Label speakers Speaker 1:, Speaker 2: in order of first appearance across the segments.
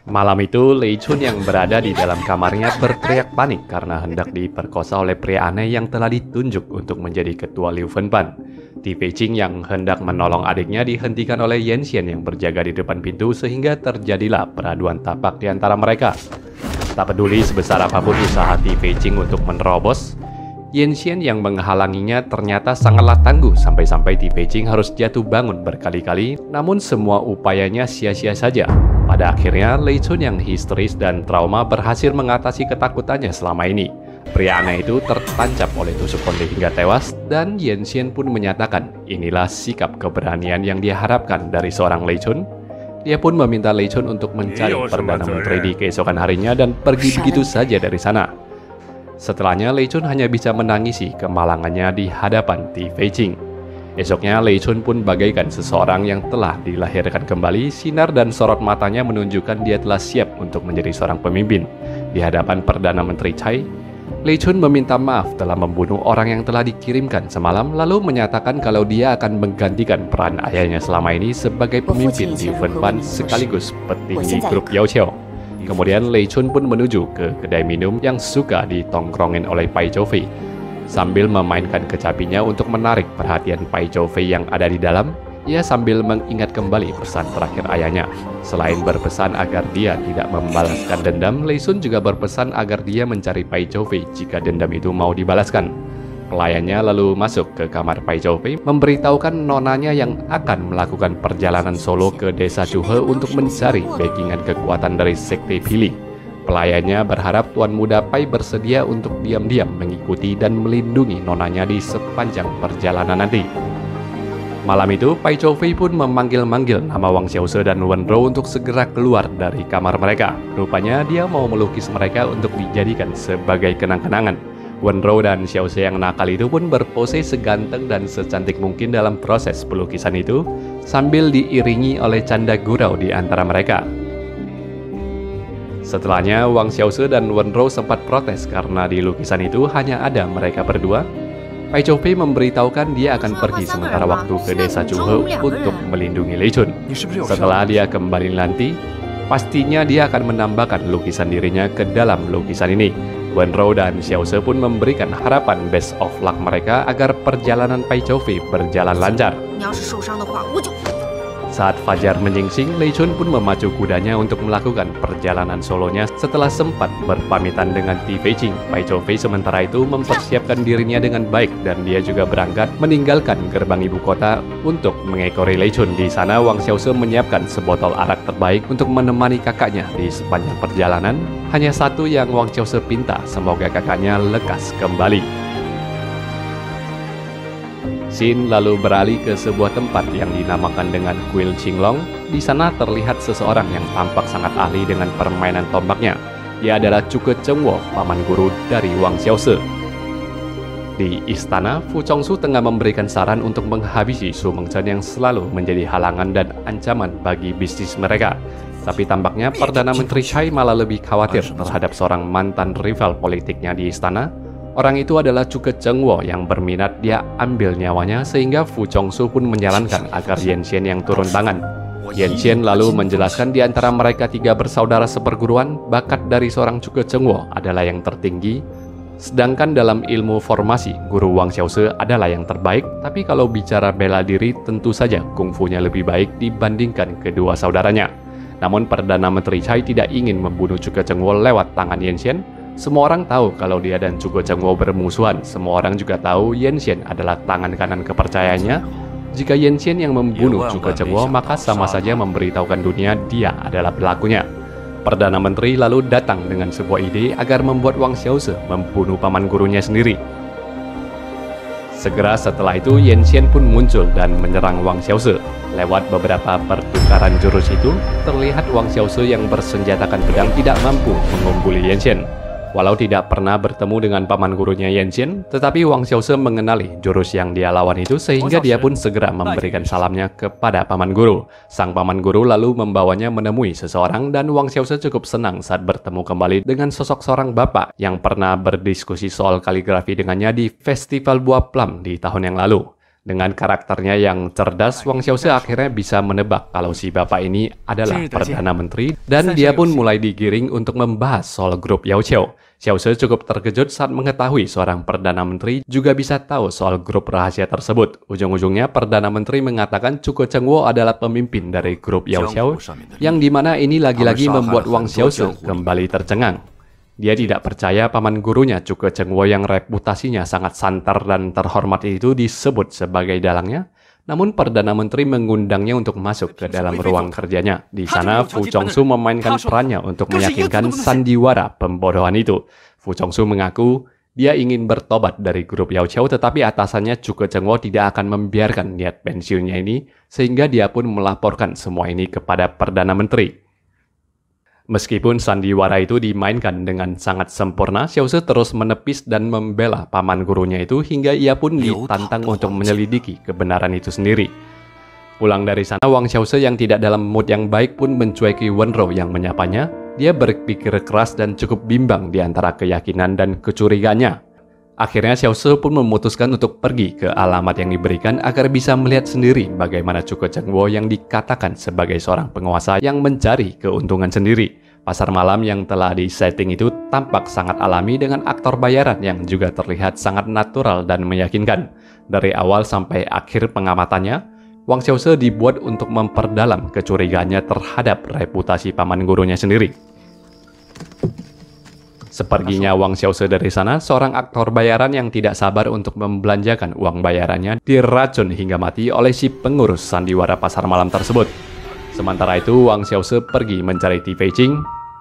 Speaker 1: Malam itu, Lei Chun yang berada di dalam kamarnya berteriak panik karena hendak diperkosa oleh pria aneh yang telah ditunjuk untuk menjadi ketua Liu Fenpan. Ti Feiqing yang hendak menolong adiknya dihentikan oleh Yan Xian yang berjaga di depan pintu sehingga terjadilah peraduan tapak di antara mereka. Tak peduli sebesar apapun usaha Ti Feiqing untuk menerobos, Yan Xian yang menghalanginya ternyata sangatlah tangguh sampai-sampai Ti Feiqing harus jatuh bangun berkali-kali, namun semua upayanya sia-sia saja. Pada akhirnya, Lei Chun yang histeris dan trauma berhasil mengatasi ketakutannya selama ini. Pria aneh itu tertancap oleh tusuk konde hingga tewas, dan Yan Xian pun menyatakan inilah sikap keberanian yang diharapkan dari seorang Lei Chun. Dia pun meminta Lei Chun untuk mencari Perdana Menteri di keesokan harinya dan pergi begitu saja dari sana. Setelahnya, Lei Chun hanya bisa menangisi kemalangannya di hadapan Ti Feiqing. Esoknya, Lei Chun pun bagaikan seseorang yang telah dilahirkan kembali. Sinar dan sorot matanya menunjukkan dia telah siap untuk menjadi seorang pemimpin. Di hadapan Perdana Menteri Cai, Lei Chun meminta maaf telah membunuh orang yang telah dikirimkan semalam, lalu menyatakan kalau dia akan menggantikan peran ayahnya selama ini sebagai pemimpin Liu Fenpan sekaligus petinggi grup Yao Qiao. Kemudian Lei Chun pun menuju ke kedai minum yang suka ditongkrongin oleh Pai Choufei. Sambil memainkan kecapinya untuk menarik perhatian Pai Choufei yang ada di dalam, ia sambil mengingat kembali pesan terakhir ayahnya. Selain berpesan agar dia tidak membalaskan dendam, Lei Chun juga berpesan agar dia mencari Pai Choufei jika dendam itu mau dibalaskan. Pelayannya lalu masuk ke kamar Pai Choufei, memberitahukan nonanya yang akan melakukan perjalanan solo ke desa Chuhe untuk mencari backingan kekuatan dari Sekte Pili. Pelayannya berharap Tuan Muda Pai bersedia untuk diam-diam mengikuti dan melindungi nonanya di sepanjang perjalanan nanti. Malam itu, Pai Choufei pun memanggil-manggil nama Wang Xiaoze dan Wen Rou untuk segera keluar dari kamar mereka. Rupanya dia mau melukis mereka untuk dijadikan sebagai kenang-kenangan. Wen Rou dan Xiaoze yang nakal itu pun berpose seganteng dan secantik mungkin dalam proses pelukisan itu, sambil diiringi oleh canda gurau di antara mereka. Setelahnya, Wang Xiaoze dan Wen Rou sempat protes karena di lukisan itu hanya ada mereka berdua. Pai Choufei memberitahukan dia akan pergi sementara waktu ke desa Chuhe untuk melindungi Lei Chun. Setelah dia kembali nanti, pastinya dia akan menambahkan lukisan dirinya ke dalam lukisan ini. Wen Rou dan Xiaoze pun memberikan harapan best of luck mereka agar perjalanan Pai Choufei berjalan lancar. Saat fajar menyingsing, Lei Chun pun memacu kudanya untuk melakukan perjalanan solonya setelah sempat berpamitan dengan Ti Feiqing. Pai Choufei sementara itu mempersiapkan dirinya dengan baik dan dia juga berangkat meninggalkan gerbang ibu kota untuk mengekori Lei Chun. Di sana, Wang Xiaoze menyiapkan sebotol arak terbaik untuk menemani kakaknya di sepanjang perjalanan. Hanya satu yang Wang Xiaoze pinta, semoga kakaknya lekas kembali. Xin lalu beralih ke sebuah tempat yang dinamakan dengan Kuil Qinglong. Di sana terlihat seseorang yang tampak sangat ahli dengan permainan tombaknya. Dia adalah Cuke Chengwo, paman guru dari Wang Xiaoze. Di istana, Fu Chongsu tengah memberikan saran untuk menghabisi Su Mengchen yang selalu menjadi halangan dan ancaman bagi bisnis mereka. Tapi tampaknya Perdana Menteri Cai malah lebih khawatir terhadap seorang mantan rival politiknya di istana. Orang itu adalah Cuke Chengwo yang berminat dia ambil nyawanya, sehingga Fu Chongsu pun menyarankan agar Yan Xian yang turun tangan. Yan Xian lalu menjelaskan di antara mereka tiga bersaudara seperguruan, bakat dari seorang Cuke Chengwo adalah yang tertinggi. Sedangkan dalam ilmu formasi, guru Wang Xiaoze adalah yang terbaik. Tapi kalau bicara bela diri, tentu saja kungfunya lebih baik dibandingkan kedua saudaranya. Namun Perdana Menteri Cai tidak ingin membunuh Cuke Chengwo lewat tangan Yan Xian. Semua orang tahu kalau dia dan Cuke Chengwo bermusuhan. Semua orang juga tahu Yan Xian adalah tangan kanan kepercayaannya. Jika Yan Xian yang membunuh Cuke Chengwo, maka sama saja memberitahukan dunia dia adalah pelakunya. Perdana Menteri lalu datang dengan sebuah ide agar membuat Wang Xiaoze membunuh paman gurunya sendiri. Segera setelah itu, Yan Xian pun muncul dan menyerang Wang Xiaoze. Lewat beberapa pertukaran jurus itu, terlihat Wang Xiaoze yang bersenjatakan pedang tidak mampu mengungguli Yan Xian. Walau tidak pernah bertemu dengan paman gurunya Yan Xian, tetapi Wang Xiaoze mengenali jurus yang dia lawan itu sehingga dia pun segera memberikan salamnya kepada paman guru. Sang paman guru lalu membawanya menemui seseorang dan Wang Xiaoze cukup senang saat bertemu kembali dengan sosok seorang bapak yang pernah berdiskusi soal kaligrafi dengannya di Festival Buah Plum di tahun yang lalu. Dengan karakternya yang cerdas, Wang Xiaoze akhirnya bisa menebak kalau si bapak ini adalah Perdana Menteri, dan dia pun mulai digiring untuk membahas soal grup Yao Qiao. Xiaoze cukup terkejut saat mengetahui seorang Perdana Menteri juga bisa tahu soal grup rahasia tersebut. Ujung-ujungnya Perdana Menteri mengatakan Zhuge Chengguo adalah pemimpin dari grup Yao Qiao, yang dimana ini lagi-lagi membuat Wang Xiaoze kembali tercengang. Dia tidak percaya paman gurunya Zhuge Chengguo yang reputasinya sangat santer dan terhormat itu disebut sebagai dalangnya. Namun Perdana Menteri mengundangnya untuk masuk ke dalam ruang kerjanya. Di sana Fu Chongsu memainkan perannya untuk meyakinkan sandiwara pembodohan itu. Fu Chongsu mengaku dia ingin bertobat dari grup Yao Qiao, tetapi atasannya Zhuge Chengguo tidak akan membiarkan niat pensiunnya ini, sehingga dia pun melaporkan semua ini kepada Perdana Menteri. Meskipun sandiwara itu dimainkan dengan sangat sempurna, Xiaoze terus menepis dan membela paman gurunya itu hingga ia pun ditantang untuk menyelidiki kebenaran itu sendiri. Pulang dari sana, Wang Xiaoze yang tidak dalam mood yang baik pun mencueki Wenrou yang menyapanya. Dia berpikir keras dan cukup bimbang di antara keyakinan dan kecuriganya. Akhirnya Xiaoze pun memutuskan untuk pergi ke alamat yang diberikan agar bisa melihat sendiri bagaimana Zhuge Chengguo yang dikatakan sebagai seorang penguasa yang mencari keuntungan sendiri. Pasar malam yang telah disetting itu tampak sangat alami dengan aktor bayaran yang juga terlihat sangat natural dan meyakinkan. Dari awal sampai akhir pengamatannya, Wang Xiaoze dibuat untuk memperdalam kecurigaannya terhadap reputasi paman gurunya sendiri. Seperginya Wang Xiaoze dari sana, seorang aktor bayaran yang tidak sabar untuk membelanjakan uang bayarannya diracun hingga mati oleh si pengurus sandiwara pasar malam tersebut. Sementara itu, Wang Xiaoze pergi mencari Ti Feiqing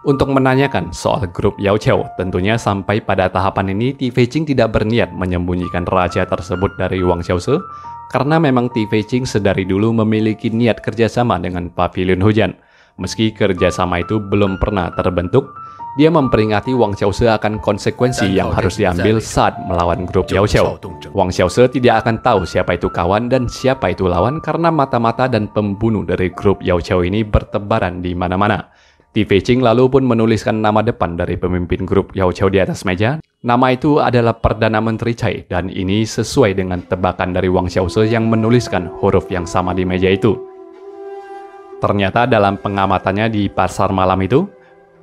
Speaker 1: untuk menanyakan soal grup Yao Qiao. Tentunya sampai pada tahapan ini, Ti Feiqing tidak berniat menyembunyikan rahasia tersebut dari Wang Xiaoze, karena memang Ti Feiqing sedari dulu memiliki niat kerjasama dengan Pavilion Hujan. Meski kerjasama itu belum pernah terbentuk, dia memperingatkan Wang Xiaoze akan konsekuensi yang harus diambil saat melawan grup Yao Qiao. Wang Xiaoze tidak akan tahu siapa itu kawan dan siapa itu lawan karena mata-mata dan pembunuh dari grup Yao Qiao ini bertebaran di mana-mana. Ti Feiqing lalu pun menuliskan nama depan dari pemimpin grup Yao Qiao di atas meja. Nama itu adalah Perdana Menteri Cai, dan ini sesuai dengan tebakan dari Wang Xiaoze yang menuliskan huruf yang sama di meja itu. Ternyata dalam pengamatannya di pasar malam itu,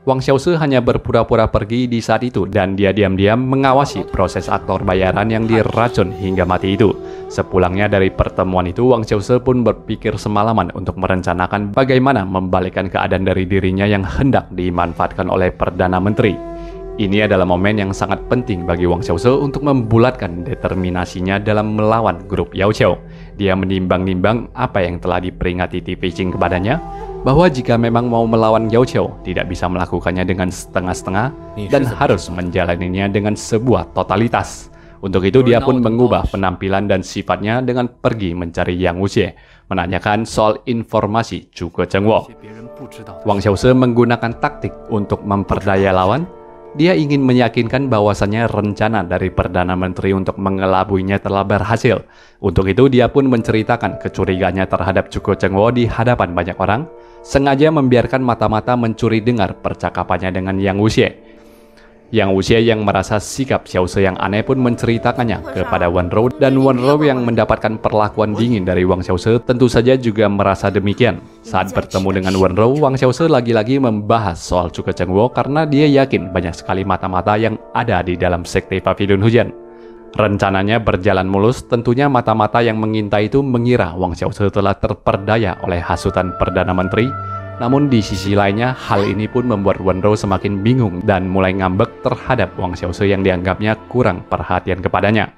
Speaker 1: Wang Xiaoze hanya berpura-pura pergi di saat itu dan dia diam-diam mengawasi proses aktor bayaran yang diracun hingga mati itu. Sepulangnya dari pertemuan itu, Wang Xiaoze pun berpikir semalaman untuk merencanakan bagaimana membalikkan keadaan dari dirinya yang hendak dimanfaatkan oleh Perdana Menteri. Ini adalah momen yang sangat penting bagi Wang Xiaoze untuk membulatkan determinasinya dalam melawan grup Yao Qiao. Dia menimbang-nimbang apa yang telah diperingati Ti Feiqing kepadanya, bahwa jika memang mau melawan Yao Qiao, tidak bisa melakukannya dengan setengah-setengah dan harus menjalaninya dengan sebuah totalitas. Untuk itu dia pun mengubah penampilan dan sifatnya dengan pergi mencari Yang Wuxie, menanyakan soal informasi Zhuge Chengguo. Wang Xiaoze menggunakan taktik untuk memperdaya lawan. Dia ingin meyakinkan bahwasannya rencana dari Perdana Menteri untuk mengelabuinya telah berhasil. Untuk itu dia pun menceritakan kecurigaannya terhadap Zhuge Chengguo di hadapan banyak orang, sengaja membiarkan mata-mata mencuri dengar percakapannya dengan Yang Wuxie. Yang Wuxie yang merasa sikap Xiaoze yang aneh pun menceritakannya kepada Wenrou, dan Wenrou yang mendapatkan perlakuan dingin dari Wang Xiaoze tentu saja juga merasa demikian. Saat bertemu dengan Wenrou, Wang Xiaoze lagi-lagi membahas soal Zhuge Chengguo karena dia yakin banyak sekali mata-mata yang ada di dalam sekte Pavilion Hujan. Rencananya berjalan mulus, tentunya mata-mata yang mengintai itu mengira Wang Xiaoze telah terperdaya oleh hasutan Perdana Menteri. Namun di sisi lainnya, hal ini pun membuat Wenrou semakin bingung dan mulai ngambek terhadap Wang Xiaoze yang dianggapnya kurang perhatian kepadanya.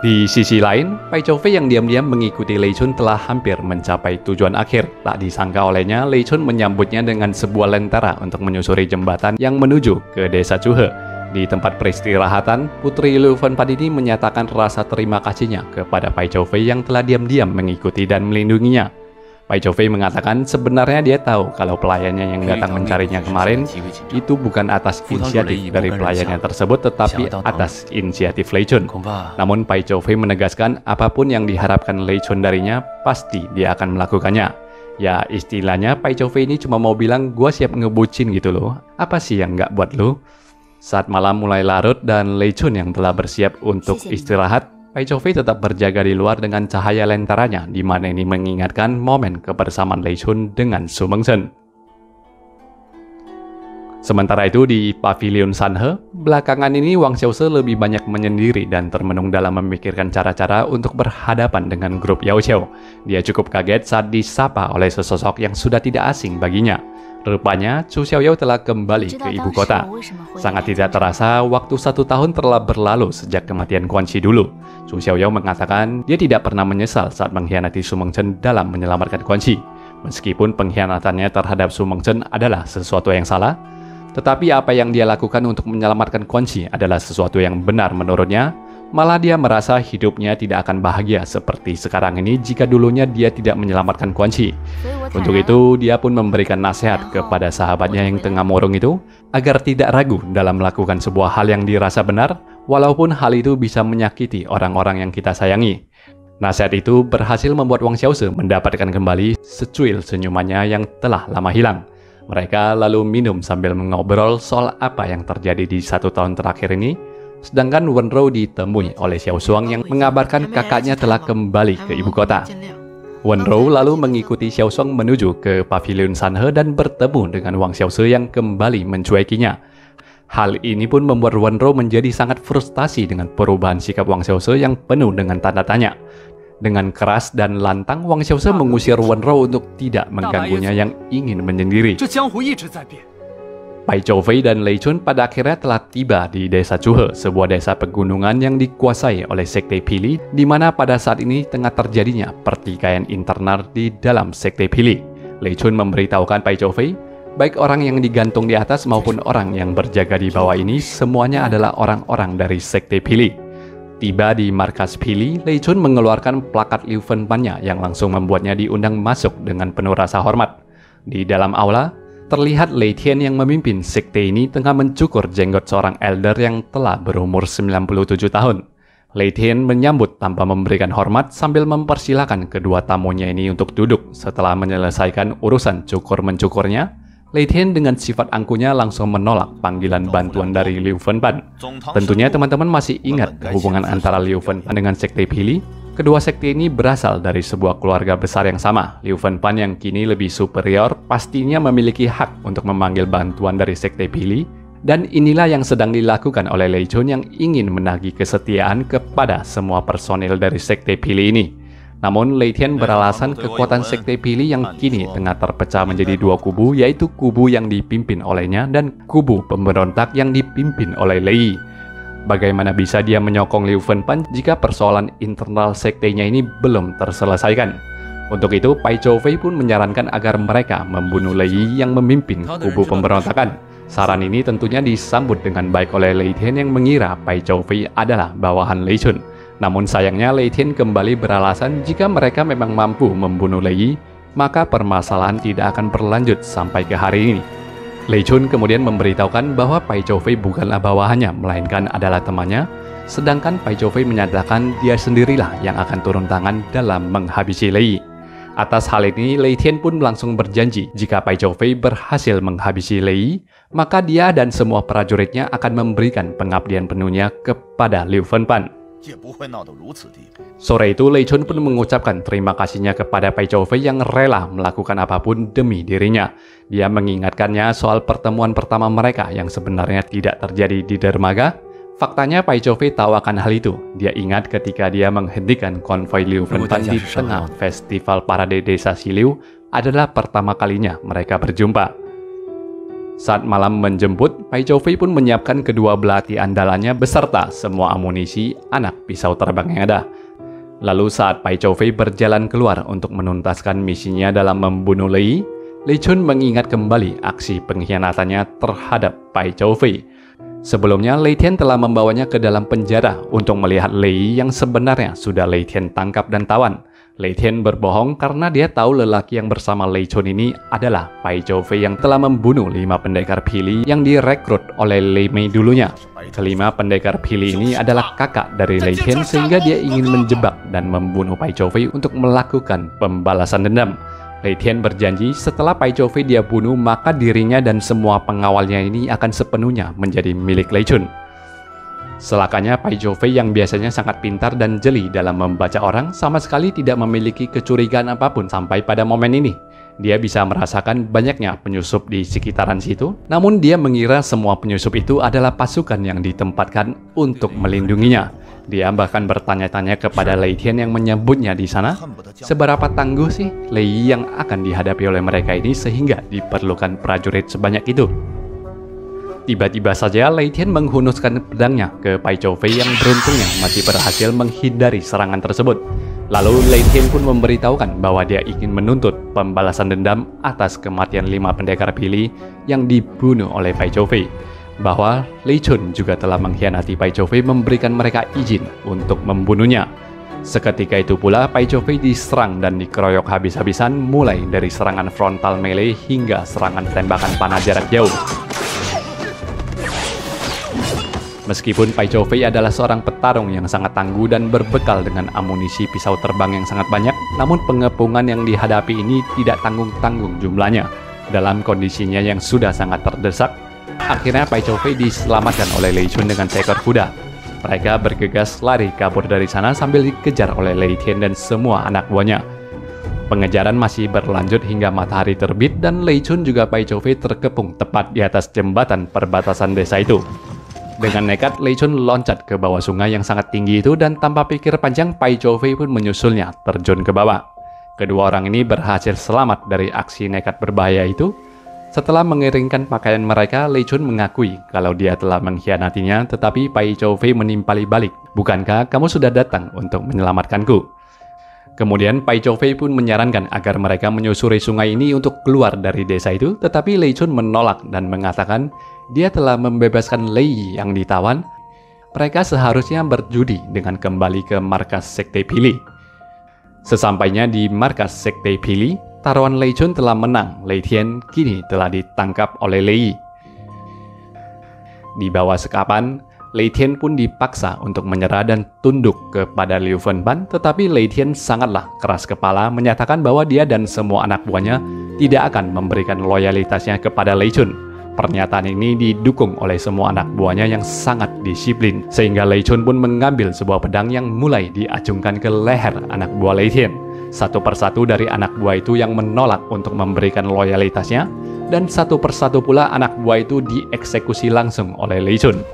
Speaker 1: Di sisi lain, Pai Choufei yang diam-diam mengikuti Lei Chun telah hampir mencapai tujuan akhir. Tak disangka olehnya, Lei Chun menyambutnya dengan sebuah lentera untuk menyusuri jembatan yang menuju ke desa Chuhe. Di tempat peristirahatan, Putri Lu Fenpan ini menyatakan rasa terima kasihnya kepada Pai Choufei yang telah diam-diam mengikuti dan melindunginya. Pai Choufei mengatakan sebenarnya dia tahu kalau pelayannya yang datang mencarinya kemarin itu bukan atas inisiatif dari pelayannya tersebut, tetapi atas inisiatif Lei Chun. Namun Pai Choufei menegaskan apapun yang diharapkan Lei Chun darinya, pasti dia akan melakukannya. Ya istilahnya Pai Choufei ini cuma mau bilang gua siap ngebucin gitu loh. Apa sih yang nggak buat lu? Saat malam mulai larut dan Lei Chun yang telah bersiap untuk istirahat, Pai Chou-fei tetap berjaga di luar dengan cahaya lentaranya, di mana ini mengingatkan momen kebersamaan Lei Chun dengan Su Mengchen. Sementara itu di Pavilion Sanhe, belakangan ini Wang Xiaoze lebih banyak menyendiri dan termenung dalam memikirkan cara-cara untuk berhadapan dengan grup Yao Qiao. Dia cukup kaget saat disapa oleh sesosok yang sudah tidak asing baginya. Rupanya, Chu Xiaoyao telah kembali ke ibu kota. Sangat tidak terasa, waktu 1 tahun telah berlalu sejak kematian Quan Chi dulu. Chu Xiaoyao mengatakan dia tidak pernah menyesal saat mengkhianati Su Mengchen dalam menyelamatkan Quan Chi. Meskipun pengkhianatannya terhadap Su Mengchen adalah sesuatu yang salah, tetapi apa yang dia lakukan untuk menyelamatkan Quan Chi adalah sesuatu yang benar menurutnya. Malah dia merasa hidupnya tidak akan bahagia seperti sekarang ini jika dulunya dia tidak menyelamatkan Quan Chi. Untuk itu, dia pun memberikan nasihat kepada sahabatnya yang tengah murung itu agar tidak ragu dalam melakukan sebuah hal yang dirasa benar, walaupun hal itu bisa menyakiti orang-orang yang kita sayangi. Nasihat itu berhasil membuat Wang Xiaoze mendapatkan kembali secuil senyumannya yang telah lama hilang. Mereka lalu minum sambil mengobrol soal apa yang terjadi di 1 tahun terakhir ini, sedangkan Wenrou ditemui oleh Xiao Shuang yang mengabarkan kakaknya telah kembali ke ibu kota. Wenrou lalu mengikuti Xiao Shuang menuju ke Pavilion Sanhe dan bertemu dengan Wang Xiaoze yang kembali mencuekinya. Hal ini pun membuat Wenrou menjadi sangat frustasi dengan perubahan sikap Wang Xiaoze yang penuh dengan tanda tanya. Dengan keras dan lantang, Wang Xiaoze mengusir Wenrou untuk tidak mengganggunya yang ingin menyendiri. Pai Chou-fei dan Lei Chun pada akhirnya telah tiba di desa Chuhe, sebuah desa pegunungan yang dikuasai oleh Sekte Pili, di mana pada saat ini tengah terjadinya pertikaian internal di dalam Sekte Pili. Lei Chun memberitahukan Pai Chou-fei, baik orang yang digantung di atas maupun orang yang berjaga di bawah ini, semuanya adalah orang-orang dari Sekte Pili. Tiba di markas Pili, Lei Chun mengeluarkan plakat Liu Fenpan-nya yang langsung membuatnya diundang masuk dengan penuh rasa hormat. Di dalam aula, terlihat Lei Tian yang memimpin sekte ini tengah mencukur jenggot seorang elder yang telah berumur 97 tahun. Lei Tian menyambut tanpa memberikan hormat sambil mempersilahkan kedua tamunya ini untuk duduk. Setelah menyelesaikan urusan cukur-mencukurnya, Lei Tian dengan sifat angkuhnya langsung menolak panggilan bantuan dari Liu Fenpan. Tentunya teman-teman masih ingat hubungan antara Liu Fenpan dengan sekte Pili. Kedua sekte ini berasal dari sebuah keluarga besar yang sama. Liu Fenpan yang kini lebih superior pastinya memiliki hak untuk memanggil bantuan dari sekte Pili, dan inilah yang sedang dilakukan oleh Lei Chun yang ingin menagih kesetiaan kepada semua personil dari sekte Pili ini. Namun Lei Tian beralasan kekuatan sekte Pili yang kini tengah terpecah menjadi 2 kubu, yaitu kubu yang dipimpin olehnya dan kubu pemberontak yang dipimpin oleh Lei. Bagaimana bisa dia menyokong Liu Fenpan jika persoalan internal sektenya ini belum terselesaikan? Untuk itu, Pai Chou-fei pun menyarankan agar mereka membunuh Lei yang memimpin kubu pemberontakan. Saran ini tentunya disambut dengan baik oleh Lei Tian yang mengira Pai Chou-fei adalah bawahan Lei Chun. Namun sayangnya Lei Tian kembali beralasan jika mereka memang mampu membunuh Lei, maka permasalahan tidak akan berlanjut sampai ke hari ini. Lei Chun kemudian memberitahukan bahwa Pai Chou-fei bukanlah bawahannya, melainkan adalah temannya, sedangkan Pai Chou-fei menyatakan dia sendirilah yang akan turun tangan dalam menghabisi Lei. Atas hal ini, Lei Tian pun langsung berjanji jika Pai Chou-fei berhasil menghabisi Lei, maka dia dan semua prajuritnya akan memberikan pengabdian penuhnya kepada Liu Fenpan. Sore itu, Lei Chun pun mengucapkan terima kasihnya kepada Pai Chou-fei yang rela melakukan apapun demi dirinya. Dia mengingatkannya soal pertemuan pertama mereka yang sebenarnya tidak terjadi di dermaga. Faktanya Pai Chou-fei tahu akan hal itu. Dia ingat ketika dia menghentikan konvoi Liu Fenpan di tengah festival parade desa Xiliu adalah pertama kalinya mereka berjumpa. Saat malam menjemput, Pai Chou-fei pun menyiapkan kedua belati andalannya beserta semua amunisi anak pisau terbang yang ada. Lalu saat Pai Chou-fei berjalan keluar untuk menuntaskan misinya dalam membunuh Lei, Lei Chun mengingat kembali aksi pengkhianatannya terhadap Pai Chou-fei. Sebelumnya, Lei Tian telah membawanya ke dalam penjara untuk melihat Lei yang sebenarnya sudah Lei Tian tangkap dan tawan. Lei Tian berbohong karena dia tahu lelaki yang bersama Lei Chun ini adalah Pai Chou-fei yang telah membunuh 5 pendekar Pili yang direkrut oleh Lei Mei dulunya. Kelima pendekar Pili ini adalah kakak dari Lei Tian sehingga dia ingin menjebak dan membunuh Pai Chou-fei untuk melakukan pembalasan dendam. Lei Tian berjanji setelah Pai Chou-fei dia bunuh, maka dirinya dan semua pengawalnya ini akan sepenuhnya menjadi milik Lei Chun. Celakanya Pai Zhou-fei yang biasanya sangat pintar dan jeli dalam membaca orang sama sekali tidak memiliki kecurigaan apapun sampai pada momen ini. Dia bisa merasakan banyaknya penyusup di sekitaran situ, namun dia mengira semua penyusup itu adalah pasukan yang ditempatkan untuk melindunginya. Dia bahkan bertanya-tanya kepada Lei Tian yang menyebutnya di sana, seberapa tangguh sih Lei Yi yang akan dihadapi oleh mereka ini sehingga diperlukan prajurit sebanyak itu. Tiba-tiba saja Lei Tian menghunuskan pedangnya ke Pai Zhou-fei yang beruntungnya masih berhasil menghindari serangan tersebut. Lalu Lei Tian pun memberitahukan bahwa dia ingin menuntut pembalasan dendam atas kematian 5 pendekar pilih yang dibunuh oleh Pai Zhou-fei. Bahwa Lei Chun juga telah mengkhianati Pai Zhou-fei memberikan mereka izin untuk membunuhnya. Seketika itu pula Pai Zhou-fei diserang dan dikeroyok habis-habisan mulai dari serangan frontal melee hingga serangan tembakan panah jarak jauh. Meskipun Pai Zhou-fei adalah seorang petarung yang sangat tangguh dan berbekal dengan amunisi pisau terbang yang sangat banyak, namun pengepungan yang dihadapi ini tidak tanggung-tanggung jumlahnya. Dalam kondisinya yang sudah sangat terdesak, akhirnya Pai Zhou-fei diselamatkan oleh Lei Chun dengan seekor kuda. Mereka bergegas lari kabur dari sana sambil dikejar oleh Lei Tian dan semua anak buahnya. Pengejaran masih berlanjut hingga matahari terbit dan Lei Chun juga Pai Zhou-fei terkepung tepat di atas jembatan perbatasan desa itu. Dengan nekat, Lei Chun loncat ke bawah sungai yang sangat tinggi itu dan tanpa pikir panjang, Pai Zhou-fei pun menyusulnya terjun ke bawah. Kedua orang ini berhasil selamat dari aksi nekat berbahaya itu. Setelah mengiringkan pakaian mereka, Lei Chun mengakui kalau dia telah mengkhianatinya, tetapi Pai Zhou-fei menimpali balik. Bukankah kamu sudah datang untuk menyelamatkanku? Kemudian Pai Zhou-fei pun menyarankan agar mereka menyusuri sungai ini untuk keluar dari desa itu, tetapi Lei Chun menolak dan mengatakan dia telah membebaskan Lei Yi yang ditawan. Mereka seharusnya berjudi dengan kembali ke markas Sekte Pili. Sesampainya di markas Sekte Pili, taruhan Lei Chun telah menang. Lei Tian kini telah ditangkap oleh Lei Yi. Di bawah sekapan, Lei Tian pun dipaksa untuk menyerah dan tunduk kepada Liu Fenban, tetapi Lei Tian sangatlah keras kepala menyatakan bahwa dia dan semua anak buahnya tidak akan memberikan loyalitasnya kepada Lei Chun. Pernyataan ini didukung oleh semua anak buahnya yang sangat disiplin, sehingga Lei Chun pun mengambil sebuah pedang yang mulai diacungkan ke leher anak buah Lei Tian. Satu persatu dari anak buah itu yang menolak untuk memberikan loyalitasnya, dan satu persatu pula anak buah itu dieksekusi langsung oleh Lei Chun.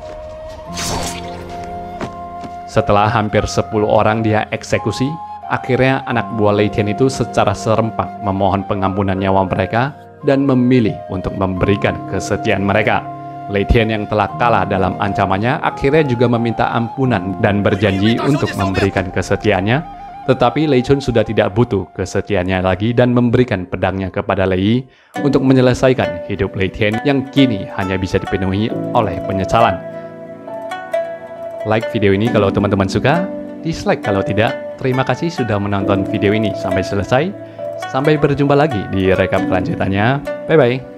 Speaker 1: Setelah hampir 10 orang dia eksekusi, akhirnya anak buah Lei Tian itu secara serempak memohon pengampunan nyawa mereka dan memilih untuk memberikan kesetiaan mereka. Lei Tian yang telah kalah dalam ancamannya akhirnya juga meminta ampunan dan berjanji untuk memberikan kesetiaannya, tetapi Lei Chun sudah tidak butuh kesetiaannya lagi dan memberikan pedangnya kepada Lei Yi untuk menyelesaikan hidup Lei Tian yang kini hanya bisa dipenuhi oleh penyesalan. Like video ini kalau teman-teman suka, dislike kalau tidak. Terima kasih sudah menonton video ini sampai selesai. Sampai berjumpa lagi di rekap kelanjutannya. Bye-bye.